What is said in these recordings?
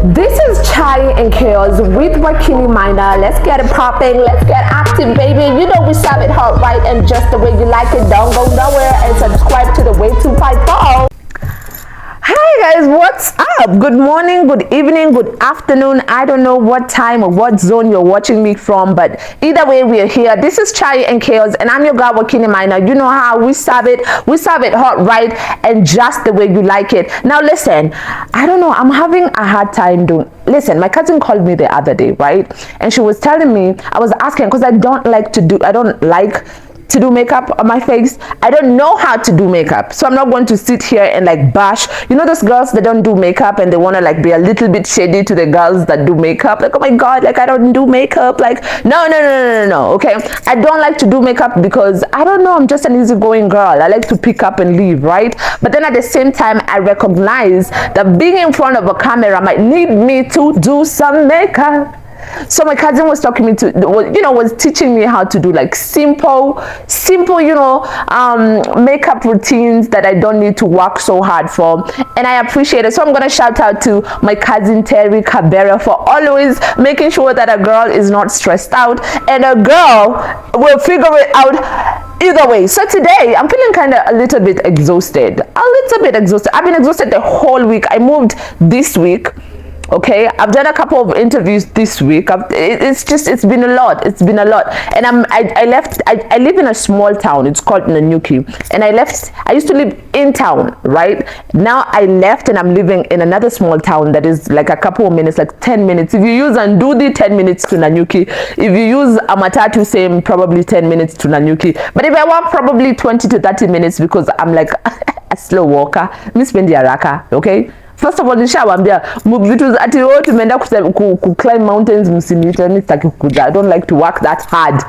This is Chai and Chaos with Wakini Minor. Let's get it popping. Let's get active, baby. You know we serve it hot, right? And just the way you like it. Don't go nowhere and subscribe to the Way 254. Hi guys, what's up? Good morning, good evening, good afternoon. I don't know what time or what zone you're watching me from, but either way, we are here. This is Chai and Chaos, and I'm your girl Wakini Minor. You know how we serve it hot, right? And just the way you like it. Now listen, I don't know, I'm having a hard time doing. Listen, my cousin called me the other day, right? And she was telling me, I was asking, because I don't like to do makeup on my face. I don't know how to do makeup, so I'm not going to sit here and like bash, you know, those girls that don't do makeup and they want to like be a little bit shady to the girls that do makeup, like, oh my god, like I don't do makeup, like no, okay? I don't like to do makeup because I don't know, I'm just an easygoing girl. I like to pick up and leave, right? But then at the same time, I recognize that being in front of a camera might need me to do some makeup. So my cousin was talking me to, was teaching me how to do like simple, makeup routines that I don't need to work so hard for, and I appreciate it. So I'm gonna shout out to my cousin Terry Cabrera for always making sure that a girl is not stressed out, and a girl will figure it out either way. So today I'm feeling kind of a little bit exhausted. I've been exhausted the whole week. I moved this week. Okay, I've done a couple of interviews this week. It's been a lot. And I live in a small town. It's called Nanyuki. And I used to live in town, right? Now I left and I'm living in another small town that is like a couple of minutes, like 10 minutes. If you use Andudi, 10 minutes to Nanyuki. If you use Amatatu, same, probably 10 minutes to Nanyuki. But if I walk, probably 20 to 30 minutes because I'm like a slow walker. Miss Bendi Araka, okay? First of all, nishawambia vitu ati wote tumeenda ku climb mountains msiniite, I don't like to work that hard.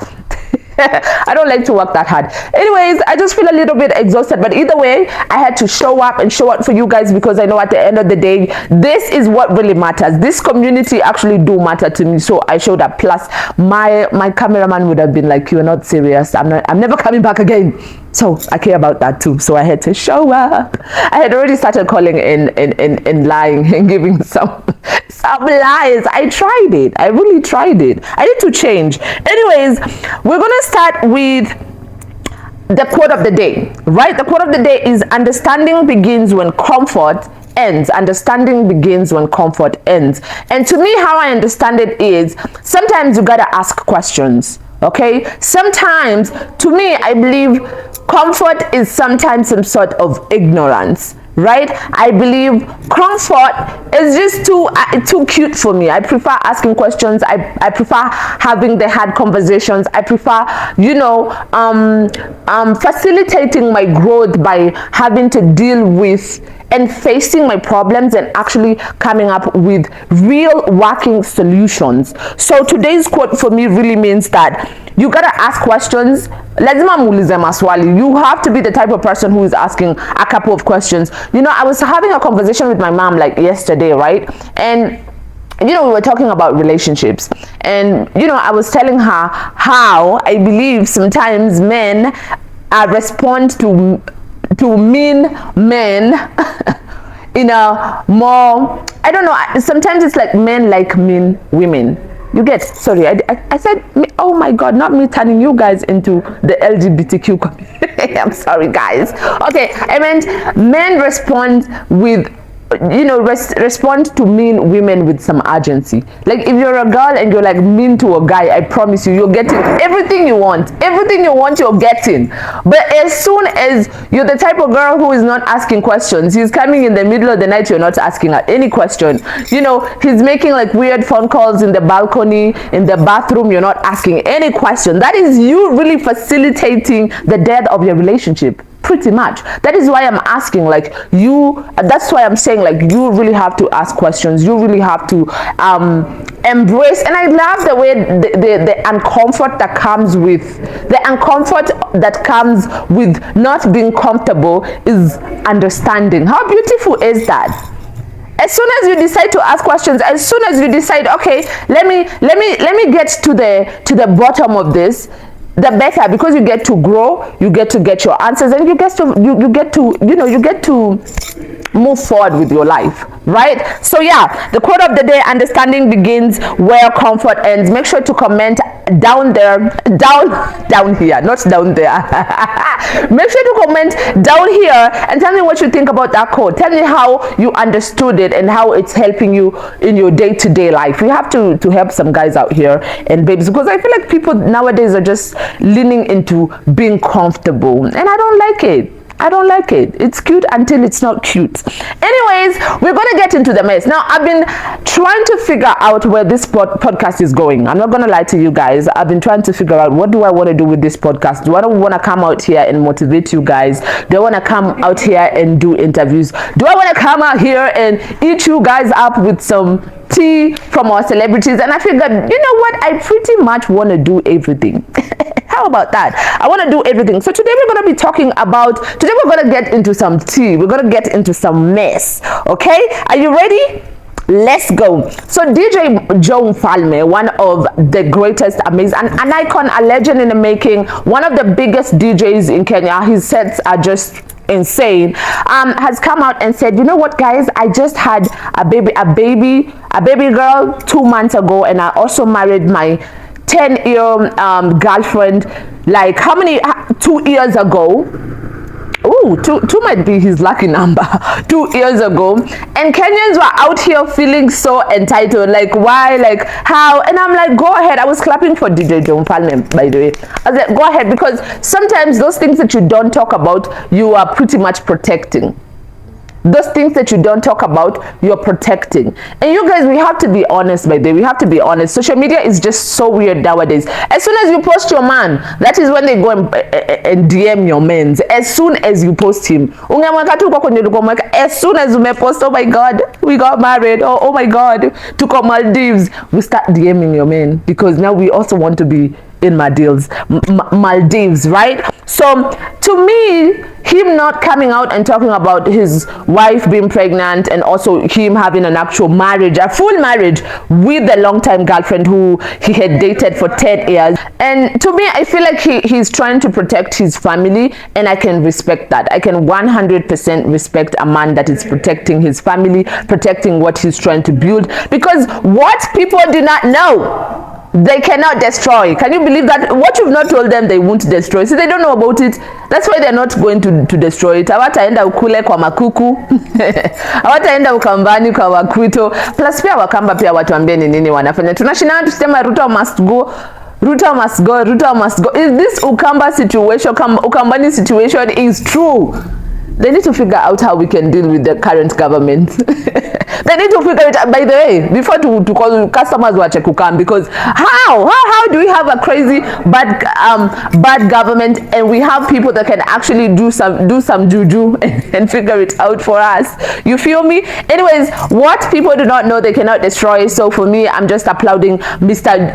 I don't like to work that hard. Anyways, I just feel a little bit exhausted, but either way, I had to show up for you guys because I know at the end of the day, this is what really matters. This community actually do matter to me, so I showed up. Plus, my cameraman would have been like, "You're not serious. I'm never coming back again." So I care about that too. So I had to show up. I had already started calling and lying and giving some lies. I tried it. I really tried it. I need to change. Anyways, we're gonna start with the quote of the day, right? The quote of the day is, understanding begins when comfort ends. Understanding begins when comfort ends. And to me, how I understand it is, sometimes you gotta ask questions. Okay, sometimes, to me, I believe comfort is sometimes some sort of ignorance, right? I believe comfort is just too cute for me. I prefer asking questions. I prefer having the hard conversations. I prefer, facilitating my growth by having to deal with and facing my problems and actually coming up with real working solutions. So today's quote for me really means that you gotta ask questions. Lazima muulize maswali. You have to be the type of person who is asking a couple of questions. I was having a conversation with my mom like yesterday, right? And we were talking about relationships, and I was telling her how I believe sometimes men respond to mean men in a more, I don't know, sometimes it's like men like mean women. You get, sorry, I said, oh my god, not me turning you guys into the LGBTQ community. I'm sorry guys. Okay, I meant men respond with, respond to mean women with some urgency. Like if you're a girl and you're like mean to a guy, I promise you're getting everything you want. Everything you want, you're getting. But as soon as you're the type of girl who is not asking questions, he's coming in the middle of the night, you're not asking any question. He's making like weird phone calls in the balcony, in the bathroom, you're not asking any question. That is you really facilitating the death of your relationship. Pretty much. That is why I'm asking, like, that's why I'm saying, like, you really have to ask questions. You really have to embrace. And I love the way the uncomfort that comes with not being comfortable is understanding. How beautiful is that? As soon as you decide to ask questions, as soon as you decide, okay, let me get to the bottom of this, the better, because you get to grow, you get to get your answers, and you get to move forward with your life, right? So yeah, the quote of the day: understanding begins where comfort ends. Make sure to comment down there, down here, not down there. Make sure to comment down here and tell me what you think about that quote. Tell me how you understood it and how it's helping you in your day-to-day life. We have to help some guys out here and babes, because I feel like people nowadays are just leaning into being comfortable, and I don't like it. I don't like it. It's cute until it's not cute. Anyways, we're going to get into the mess. Now, I've been trying to figure out where this podcast is going. I'm not going to lie to you guys. I've been trying to figure out, what do I want to do with this podcast? Do I want to come out here and motivate you guys? Do I want to come out here and do interviews? Do I want to come out here and eat you guys up with some tea from our celebrities? And I figured, you know what? I pretty much want to do everything. How about that? I want to do everything. So today we're going to be talking about, today we're going to get into some tea. We're going to get into some mess. Okay? Are you ready? Let's go. So DJ Joe Mfalme, one of the greatest, amazing, an icon, a legend in the making, one of the biggest DJs in Kenya. His sets are just insane. Has come out and said, you know what, guys, I just had a baby girl 2 months ago, and I also married my 10-year girlfriend, like 2 years ago. Ooh, two might be his lucky number. 2 years ago, and Kenyans were out here feeling so entitled, like, why, like, how? And I'm like, go ahead. I was clapping for DJ Joe Mfalme, by the way. I was like, go ahead, because sometimes those things that you don't talk about, you are pretty much protecting. Those things that you don't talk about, you're protecting. And you guys, we have to be honest, by the way. We have to be honest. Social media is just so weird nowadays. As soon as you post your man, that is when they go and DM your mans. As soon as you post him, as soon as you post, oh my God, we got married, oh my God, to come Maldives, we start DMing your man, because now we also want to be in Maldives, right? So to me, him not coming out and talking about his wife being pregnant, and also him having an actual marriage, a full marriage with a long-time girlfriend who he had dated for 10 years. And to me, I feel like he's trying to protect his family, and I can respect that. I can 100% respect a man that is protecting his family, protecting what he's trying to build, because what people do not know, they cannot destroy. Can you believe that? What you've not told them, they won't destroy. See, they don't know about it. That's why they're not going to destroy it. Hawataenda ukule kwa makuku. Hawataenda ukambani kwa wakwito. Plus pia wakamba pia watuambie ni nini wanafanya. Tunashindana tusema Ruto must go. Ruto must go. Ruto must go. Is this Ukamba situation, Ukambani situation is true? They need to figure out how we can deal with the current government. They need to figure it out, by the way, before to call customers watch Kukam, because how do we have a crazy bad government, and we have people that can actually do some juju and figure it out for us? You feel me? Anyways, what people do not know, they cannot destroy. So for me, I'm just applauding Mr.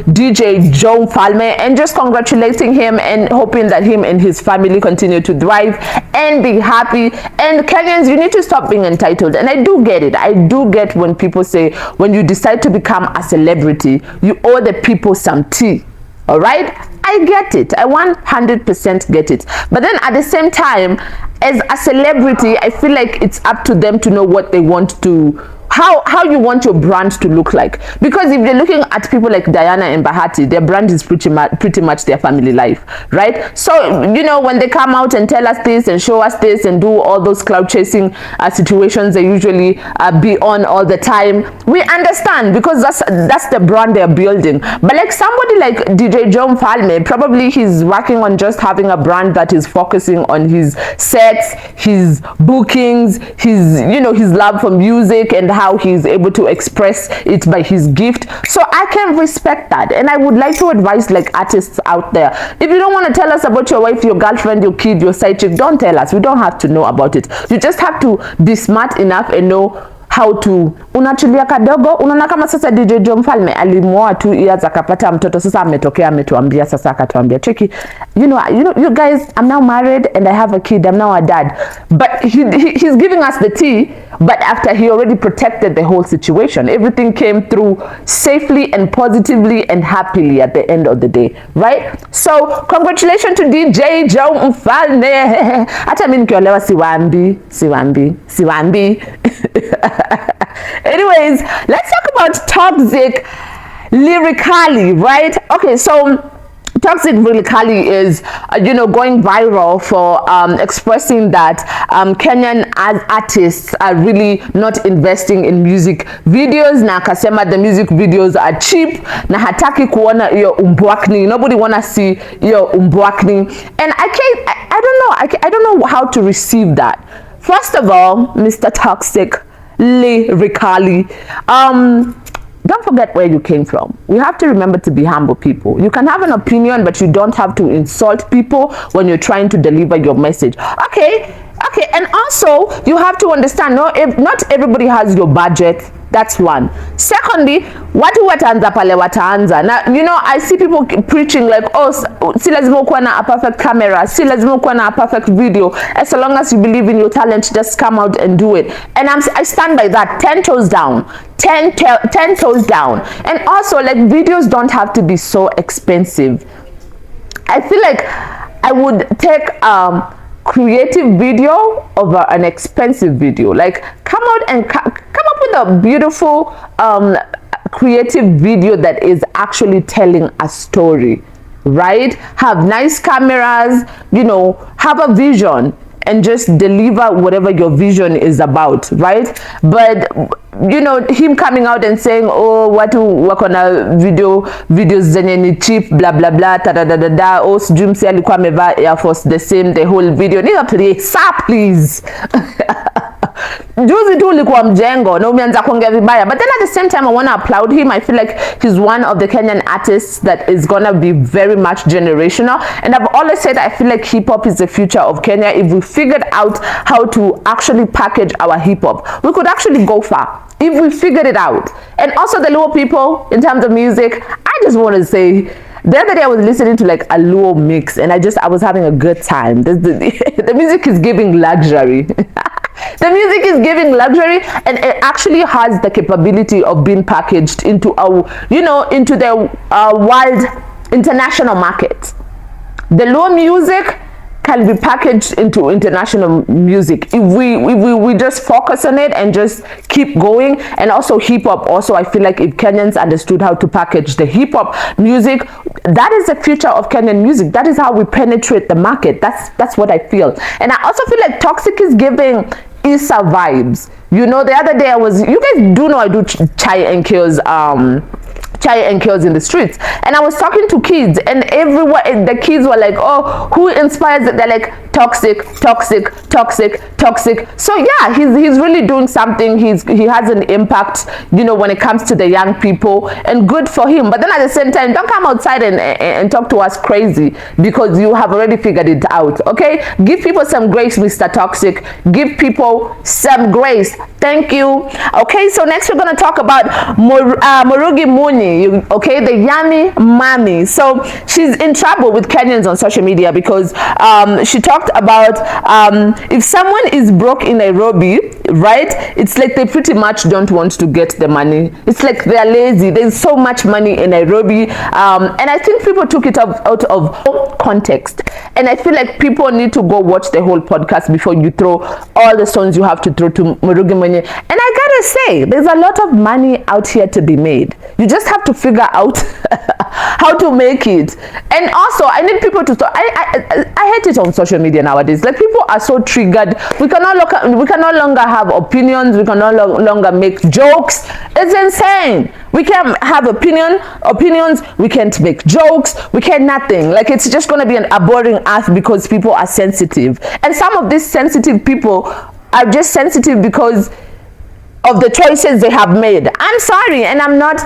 DJ Joe Mfalme, and just congratulating him, and hoping that him and his family continue to thrive and be happy. And Kenyans, you need to stop being entitled. And I do get it. I do get when people say, when you decide to become a celebrity, you owe the people some tea. All right? I get it. I 100% get it. But then at the same time, as a celebrity, I feel like it's up to them to know what they want to, how you want your brand to look like. Because if you're looking at people like Diana and Bahati, their brand is pretty much their family life, right? So, when they come out and tell us this and show us this and do all those cloud chasing situations they usually be on all the time, we understand, because that's the brand they're building. But like somebody like DJ Joe Mfalme, probably he's working on just having a brand that is focusing on his sets, his bookings, his love for music, and how he's able to express it by his gift. So I can respect that, and I would like to advise like artists out there, if you don't want to tell us about your wife, your girlfriend, your kid, your side chick, don't tell us. We don't have to know about it. You just have to be smart enough and know how to, unachulia kadogo. Unaona kama sasa DJ Joe Mfalme alimuoa 2 years akapata mtoto, sasa ametokea ametuambia, sasa akatuambia cheki, you guys, I'm now married and I have a kid, I'm now a dad, but he's giving us the tea, but after he already protected the whole situation. Everything came through safely and positively and happily at the end of the day, right? So congratulations to DJ Joe Mfalme. Hata mimi nikiolewa siwambi. Anyways, let's talk about toxic lyrically, right? Okay, so toxic lyrically is going viral for expressing that Kenyan artists are really not investing in music videos, na akasema the music videos are cheap, na hataki kuona hiyo umbwakni. Nobody wanna see hiyo umbwakni, and I don't know how to receive that. First of all, Mr. Toxic lyrically, don't forget where you came from. We have to remember to be humble people. You can have an opinion, but you don't have to insult people when you're trying to deliver your message. Okay, and also you have to understand, not everybody has your budget. That's one. Secondly, watu wataanza pale wataanza. Now, I see people preaching like, oh, si lazima kuwa na a perfect camera, si lazima kuwa na a perfect video. As long as you believe in your talent, just come out and do it. And I stand by that, 10 toes down. 10 toes down. And also, like, videos don't have to be so expensive. I feel like I would take creative video over an expensive video. Like, come out and come up with a beautiful creative video that is actually telling a story, right? Have nice cameras, have a vision, and just deliver whatever your vision is about, right? But him coming out and saying, oh, watu wako na videos zenye ni cheap, blah blah blah, da, oh, sijui msi alikuwa amevaa Air Force the same the whole video. Nigga, please. Juzi tu ulikuwa mjengo na umeanza kuongea vibaya, but then at the same time I want to applaud him. I feel like he's one of the Kenyan artists that is gonna be very much generational, and I've always said I feel like hip hop is the future of Kenya. If we figured out how to actually package our hip hop, we could actually go far if we figured it out. And also the Luo people, in terms of music, I just want to say, the other day I was listening to like a Luo mix, and I was having a good time. The music is giving luxury. The music is giving luxury, and it actually has the capability of being packaged into into the world international market. The Luo music can be packaged into international music if we just focus on it and just keep going. And also hip hop, also I feel like if Kenyans understood how to package the hip hop music, that is the future of Kenyan music. That is how we penetrate the market. That's what I feel. And I also feel like Toxic is giving Issa vibes. The other day you guys do know I do chai and kills in the streets, and I was talking to kids, and everyone, the kids were like, oh, who inspires it? They're like, Toxic. So yeah, he's really doing something. He has an impact, when it comes to the young people, and good for him. But then at the same time, don't come outside and talk to us crazy because you have already figured it out. Okay, give people some grace, Mr. Toxic. Give people some grace. Thank you. Okay, so next we're gonna talk about Murugi Muni. Okay, the Yummy Mommy. So she's in trouble with Kenyans on social media because she talked about if someone is broke in Nairobi, right, it's like they pretty much don't want to get the money. It's like they're lazy. There's so much money in Nairobi, and I think people took it out of context, and I feel like people need to go watch the whole podcast before you throw all the stones you have to throw to Murugi Muni. And I gotta say, there's a lot of money out here to be made. You just have to figure out how to make it. And also, I need people to talk. I hate it on social media nowadays. Like, people are so triggered. We can no longer have opinions. We can no longer make jokes. It's insane. We can have opinions. We can't make jokes. We can nothing. Like, it's just gonna be a boring earth because people are sensitive. And some of these sensitive people are just sensitive because of the choices they have made. I'm sorry, and I'm not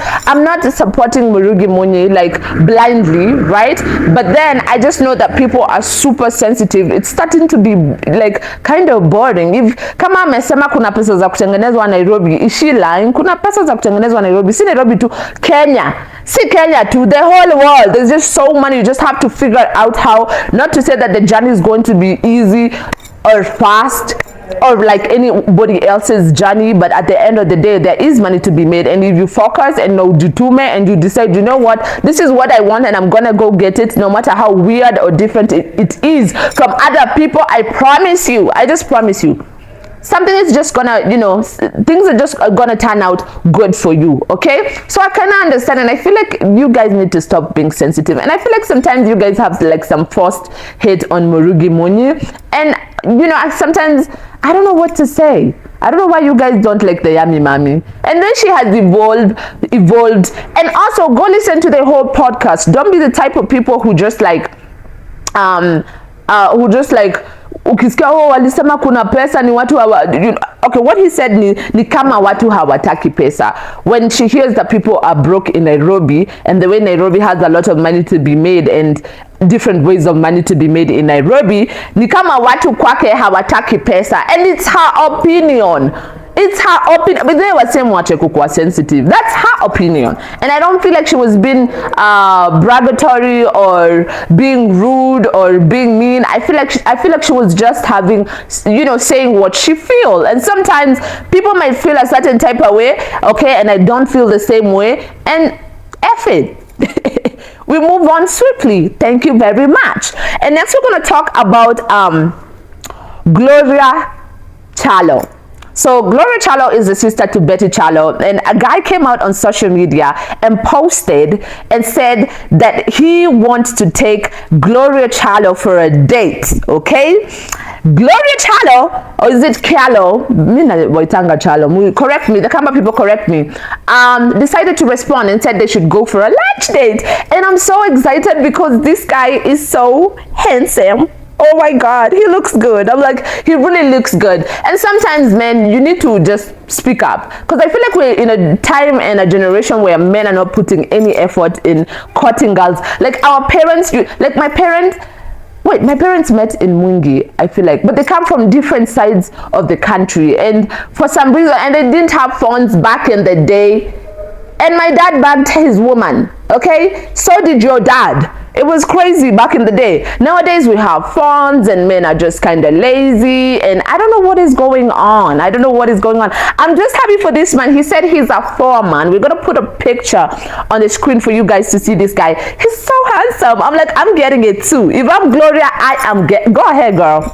supporting Murugi Munyi like blindly, right? But then I just know that people are super sensitive. It's starting to be like kind of boring. If kama amesema kuna pesa za kutengenezwa Nairobi, is she lying? Kuna pesa za kutengenezwa Nairobi, si Nairobi tu, Kenya. See Kenya too, the whole world. There's just so many. You just have to figure out how, not to say that the journey is going to be easy or fast or like anybody else's journey, but at the end of the day there is money to be made, and if you focus and no jitume and you decide, you know what, this is what I want and I'm gonna go get it, no matter how weird or different it is from other people, I promise you, I just promise you, something is just gonna, you know, things are just gonna turn out good for you. Okay, so I kind of understand, and I feel like you guys need to stop being sensitive, and I feel like sometimes you guys have like some forced hate on Murugi Munyi, and you know, sometimes I don't know what to say. I don't know why you guys don't like the Yummy Mommy. And then she has evolved. And also go listen to the whole podcast. Don't be the type of people who just like ukisikia walisema kuna pesa ni watu hawa, okay, what he said ni kama watu hawataki pesa. When she hears that people are broke in Nairobi, and the way Nairobi has a lot of money to be made and different ways of money to be made in Nairobi, ni kama watu kwake hawataki pesa, and it's her opinion. It's her opinion. But they were saying wache kukuwa sensitive. That's her opinion, and I don't feel like she was being bragatory or being rude or being mean. I feel like she was just having, you know, saying what she feel. And sometimes people might feel a certain type of way, okay, and I don't feel the same way, and F it. We move on swiftly. Thank you very much. And next we're going to talk about Gloria Chalo. So Gloria Chalo is the sister to Betty Chalo, and a guy came out on social media and posted and said that he wants to take Gloria Chalo for a date. Okay, Gloria Chalo, or is it Chalo? Chalo. Correct me. The camera people correct me. Decided to respond and said they should go for a lunch date, and I'm so excited because this guy is so handsome. Oh my God, he looks good. I'm like, he really looks good. And sometimes, men, you need to just speak up, because I feel like we're in a time and a generation where men are not putting any effort in courting girls. Like our parents, like my parents met in Mwingi, I feel like, but they come from different sides of the country, and for some reason, and they didn't have phones back in the day, and my dad bagged his woman, okay? So did your dad. It was crazy back in the day. Nowadays we have phones, and men are just kind of lazy, and I don't know what is going on. I'm just happy for this man. He said he's a foreman. We're gonna put a picture on the screen for you guys to see this guy. He's so handsome. I'm like, I'm getting it too. If I'm Gloria, go ahead, girl.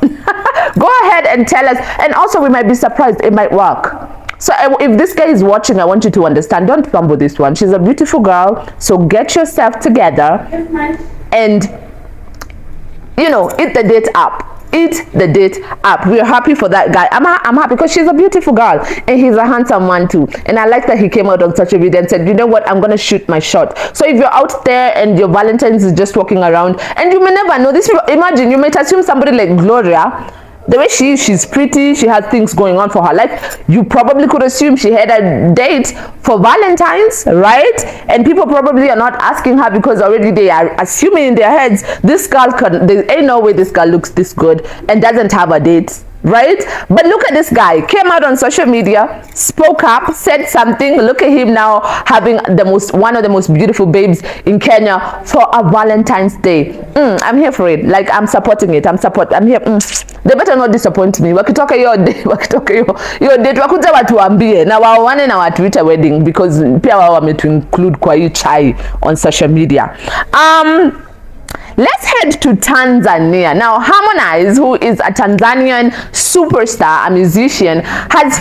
Go ahead and tell us. And also, we might be surprised. It might work. So if this guy is watching, I want you to understand, don't fumble this one. She's a beautiful girl, so get yourself together and, you know, eat the date up. We're happy for that guy. I'm happy because she's a beautiful girl and he's a handsome man too. And I like that he came out on such a video and said, you know what, I'm gonna shoot my shot. So if you're out there and your Valentine's is just walking around, and you may never know this, imagine, you might assume somebody like Gloria, the way she's pretty, she has things going on for her life, you probably could assume she had a date for Valentine's, right? And people probably are not asking her because already they are assuming in their heads, this girl there ain't no way this girl looks this good and doesn't have a date, right? But look at this guy, came out on social media, spoke up, said something. Look at him now having one of the most beautiful babes in Kenya for a Valentine's Day. I'm here for it. Like, I'm supporting it. I'm here. They better not disappoint me. Wakitoka hiyo date wakuja watuambie na waone na watuite wedding, because pia wao wametu include kwa hii chai on social media. Let's head to Tanzania. Now, Harmonize, who is a Tanzanian superstar, a musician, has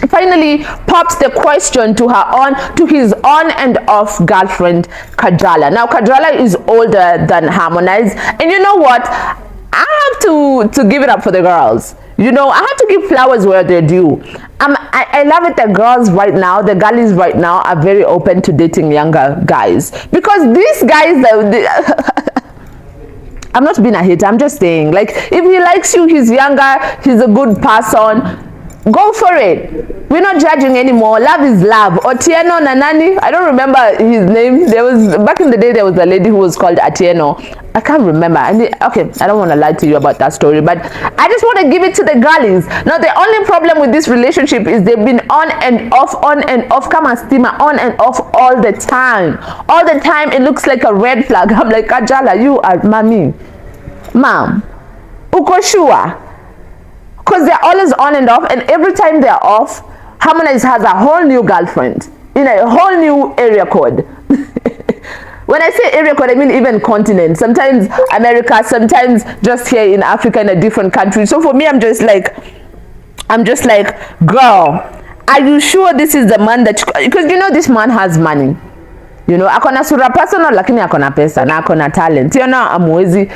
finally popped the question to his on and off girlfriend, Kajala. Now, Kajala is older than Harmonize, and you know what? I have to give it up for the girls. You know, I have to give flowers where they're due. I love it that the girlies right now are very open to dating younger guys, because these guys, I'm not being a hater, I'm just saying, like, if he likes you, he's younger, he's a good person, Go for it. We're not judging anymore. Love is love. Otieno Nanani, I don't remember his name. There was, back in the day, there was a lady who was called Atieno. I can't remember. Okay, I don't want to lie to you about that story, but I just want to give it to the girlies. Now, the only problem with this relationship is they've been on and off, come and steamer, on and off all the time. All the time, it looks like a red flag. I'm like, Kajala, you are mommy. Mom, uko sure? Because they're always on and off, and every time they're off, Harmonize has a whole new girlfriend in a whole new area code. When I say area code, I mean even continent. Sometimes America, sometimes just here in Africa in a different country. So for me, I'm just like, girl, are you sure this is the man that you, because you know this man has money. You know, akona sura personal lakini akona pesa na akona talent. You know, hamuwezi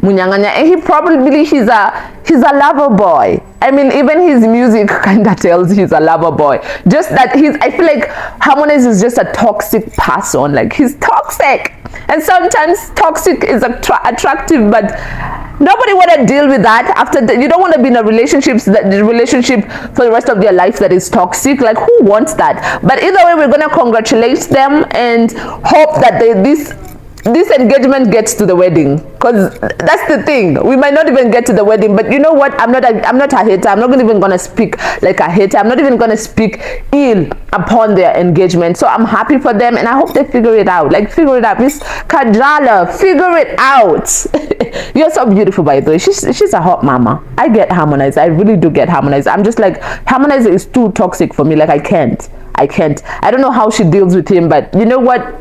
munyanganya. And he probably he's a lover boy. I mean, even his music kinda tells he's a lover boy. Just that I feel like Harmonize is just a toxic person. Like, he's toxic. And sometimes toxic is attractive, but nobody want to deal with that. After that, you don't want to be in a relationship for the rest of their life that is toxic. Like, who wants that? But either way, we're gonna congratulate them and hope that this engagement gets to the wedding, because that's the thing. We might not even get to the wedding, but you know what? I'm not a hater. I'm not even gonna speak like a hater. I'm not even gonna speak ill upon their engagement. So I'm happy for them, and I hope they figure it out. Like, figure it out, Miss Kajala. Figure it out. You're so beautiful, by the way. She's a hot mama. I get Harmonize. I really do get Harmonize. I'm just like, Harmonize is too toxic for me. Like, I can't. I don't know how she deals with him, but you know what?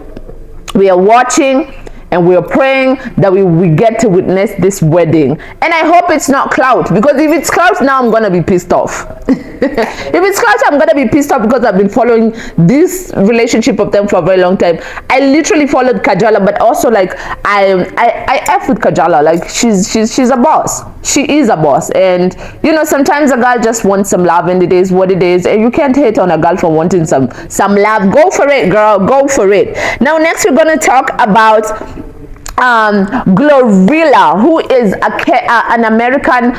We are watching and we are praying that we get to witness this wedding. And I hope it's not clout, because if it's clout, now I'm gonna be pissed off. If it's clout, I'm gonna be pissed off, because I've been following this relationship of them for a very long time. I literally followed Kajala, but also like I F with Kajala. Like, she's a boss. She is a boss. And you know, sometimes a girl just wants some love, and it is what it is, and you can't hate on a girl for wanting some love. Go for it, girl. Go for it. Now, next we're gonna talk about Glorilla, who is an American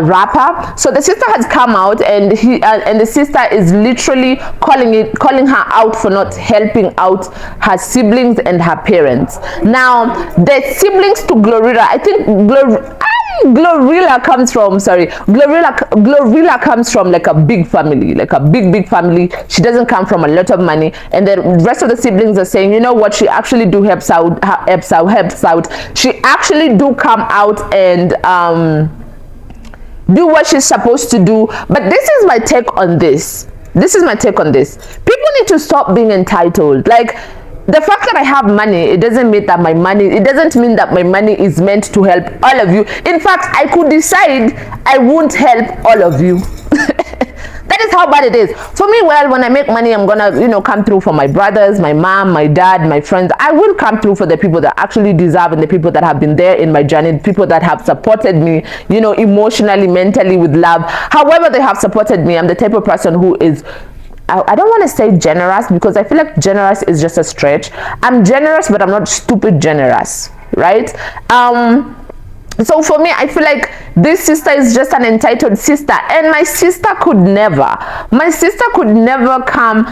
rapper. So the sister has come out, and the sister is literally calling her out for not helping out her siblings and her parents. Now, the siblings to Glorilla, I think Glorilla comes from like a big family, like a big family. She doesn't come from a lot of money, and the rest of the siblings are saying, you know what, she actually do helps out. She actually do come out and do what she's supposed to do. But this is my take on this. People need to stop being entitled. Like, the fact that I have money, it doesn't mean that my money is meant to help all of you. In fact, I could decide I won't help all of you. That is how bad it is. For me, well, when I make money, I'm gonna, you know, come through for my brothers, my mom, my dad, my friends. I will come through for the people that actually deserve, and the people that have been there in my journey, people that have supported me, you know, emotionally, mentally, with love. However they have supported me, I'm the type of person who is, I don't want to say generous, because I feel like generous is just a stretch. I'm generous, but I'm not stupid generous, right? So for me, I feel like this sister is just an entitled sister, and my sister could never come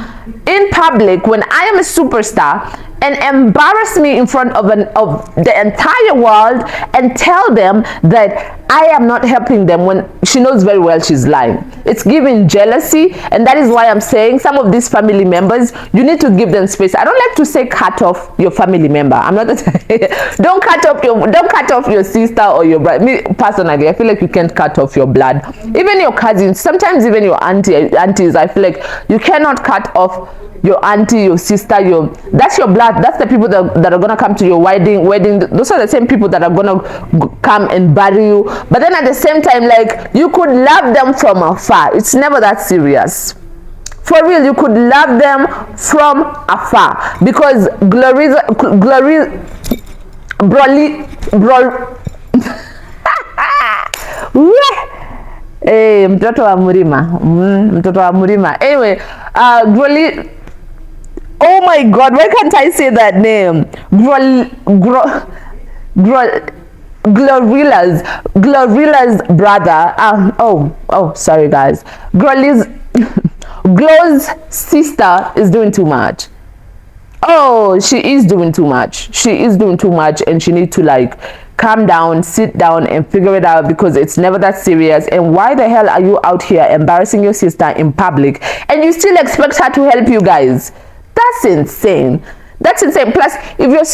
in public when I am a superstar and embarrass me in front of the entire world and tell them that I am not helping them, when she knows very well she's lying. It's giving jealousy, and that is why I'm saying some of these family members, you need to give them space. I don't like to say cut off your family member. I'm not don't cut off your sister or your brother. Me personally, I feel like you can't cut off your blood. Even your cousins, sometimes even your aunties, I feel like you cannot cut off your auntie, your sister, that's your blood. That's the people that are gonna come to your wedding. Those are the same people that are gonna come and bury you. But then at the same time, like, you could love them from afar. It's never that serious. For real, you could love them from afar, because mtoto wa Murima. Anyway, oh my God, why can't I say that name? Glorilla's brother, sorry guys, Glow's sister is doing too much. Oh, she is doing too much. She is doing too much, and she needs to like calm down, sit down and figure it out, because it's never that serious. And why the hell are you out here embarrassing your sister in public and you still expect her to help you guys? That's insane. That's insane. Plus, if your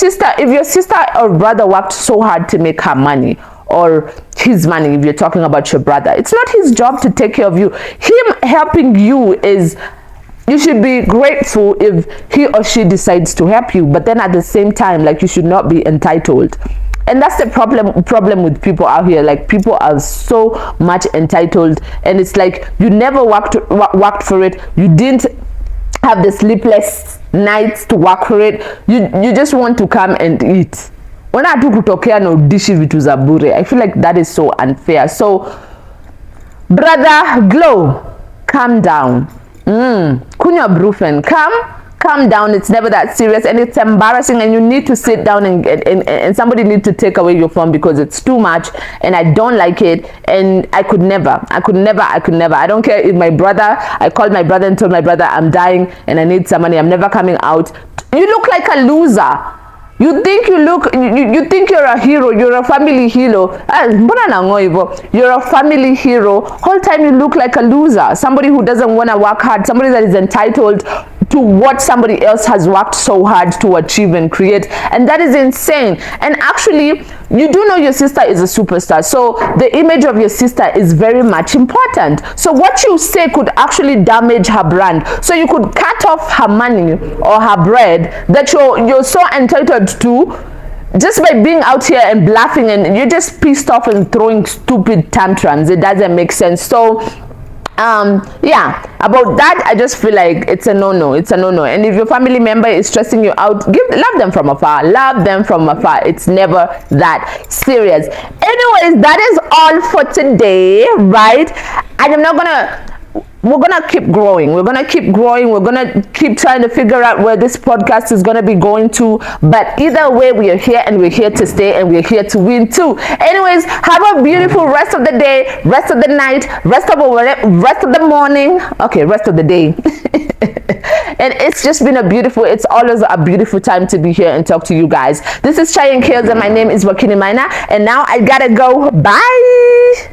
sister or brother worked so hard to make her money, or his money, if you're talking about your brother, it's not his job to take care of you. Him helping you is, you should be grateful if he or she decides to help you, but then at the same time, like, you should not be entitled. And that's the problem with people out here. Like, people are so much entitled, and it's like you never worked for it. You didn't have the sleepless nights to work for it. You just want to come and eat. When I do kutokea na udishi vitu za bure, I feel like that is so unfair. So brother Glow, calm down. Kunya Brufen, calm down. It's never that serious, and it's embarrassing, and you need to sit down and somebody need to take away your phone, because it's too much and I don't like it. And I could never. I don't care if my brother, I called my brother and told my brother I'm dying and I need some money, I'm never coming out. You look like a loser. You think you think you're a hero, you're a family hero. You're a family hero. Whole time you look like a loser. Somebody who doesn't want to work hard, somebody that is entitled to what somebody else has worked so hard to achieve and create. And that is insane. And actually, you do know your sister is a superstar, so the image of your sister is very much important. So what you say could actually damage her brand. So you could cut off her money or her bread that you're so entitled to, just by being out here and bluffing, and you're just pissed off and throwing stupid tantrums. It doesn't make sense. So yeah, about that, I just feel like it's a no-no. And if your family member is stressing you out, love them from afar. It's never that serious. Anyways, that is all for today, right? And we're gonna keep growing. We're gonna keep trying to figure out where this podcast is gonna be going to. But either way, we are here, and we're here to stay, and we're here to win too. Anyways, have a beautiful rest of the day, rest of the night, rest of the morning. Okay, rest of the day. And it's just been it's always a beautiful time to be here and talk to you guys. This is Chai and Kills, and my name is Wakini Mina, and now I gotta go. Bye.